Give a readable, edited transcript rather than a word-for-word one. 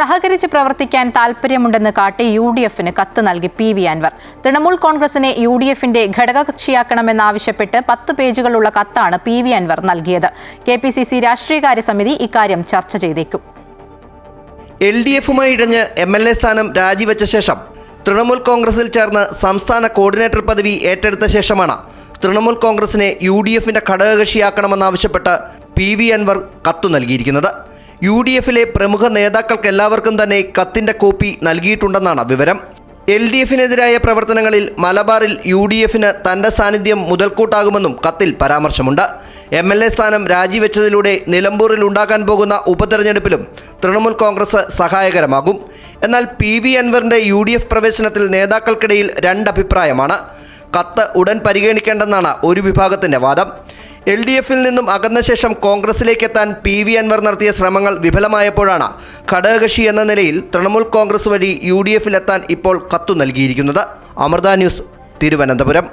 സഹകരിച്ച് പ്രവർത്തിക്കാൻ താൽപര്യമുണ്ടെന്ന് കാട്ടി UDF-ന് കത്ത് നൽകി PV അൻവർ. തൃണമൂൽ കോൺഗ്രസിനെ UDF-ന്റെ ഘടകകക്ഷിയാക്കണമെന്നാവശ്യപ്പെട്ട് 10 പേജുകളുള്ള കത്താണ് PV അൻവർ നൽകിയത്. KPCC രാഷ്ട്രീയകാര്യ സമിതി ഇക്കാര്യം ചർച്ച ചെയ്തേക്കും. LDF-മായി ഇഴഞ്ഞ് MLA സ്ഥാനം രാജിവെച്ച ശേഷം തൃണമൂൽ കോൺഗ്രസിൽ ചേർന്ന് സംസ്ഥാന കോർഡിനേറ്റർ പദവി ഏറ്റെടുത്ത ശേഷമാണ് തൃണമൂൽ കോൺഗ്രസിനെ UDF-ന്റെ ഘടകകക്ഷിയാക്കണമെന്നാവശ്യപ്പെട്ട് PV അൻവർ കത്തു നൽകിയിരിക്കുന്നത്. UDF-ലെ പ്രമുഖ നേതാക്കൾക്കെല്ലാവർക്കും തന്നെ കത്തിന്റെ കോപ്പി നൽകിയിട്ടുണ്ടെന്നാണ് വിവരം. LDF-നെതിരായ പ്രവർത്തനങ്ങളിൽ മലബാറിൽ UDF-ന് തന്റെ സാന്നിധ്യം മുതൽക്കൂട്ടാകുമെന്നും കത്തിൽ പരാമർശമുണ്ട്. MLA സ്ഥാനം രാജിവെച്ചതിലൂടെ നിലമ്പൂരിൽ ഉണ്ടാകാൻ പോകുന്ന ഉപതെരഞ്ഞെടുപ്പിലും തൃണമൂൽ കോൺഗ്രസ് സഹായകരമാകും. എന്നാൽ PV അൻവറിന്റെ UDF പ്രവേശനത്തിൽ നേതാക്കൾക്കിടയിൽ രണ്ടഭിപ്രായമാണ്. കത്ത് ഉടൻ പരിഗണിക്കേണ്ടെന്നാണ് ഒരു വിഭാഗത്തിന്റെ വാദം. LDF-ൽ നിന്നും അകന്ന ശേഷം കോൺഗ്രസിലേക്ക് എത്താൻ PV അൻവർ നടത്തിയ ശ്രമങ്ങൾ വിഫലമായപ്പോഴാണ് ഘടകകക്ഷി എന്ന നിലയിൽ തൃണമൂൽ കോൺഗ്രസ് വഴി UDF-ൽ എത്താൻ ഇപ്പോൾ കത്തു നൽകിയിരിക്കുന്നത്. അമൃത ന്യൂസ്, തിരുവനന്തപുരം.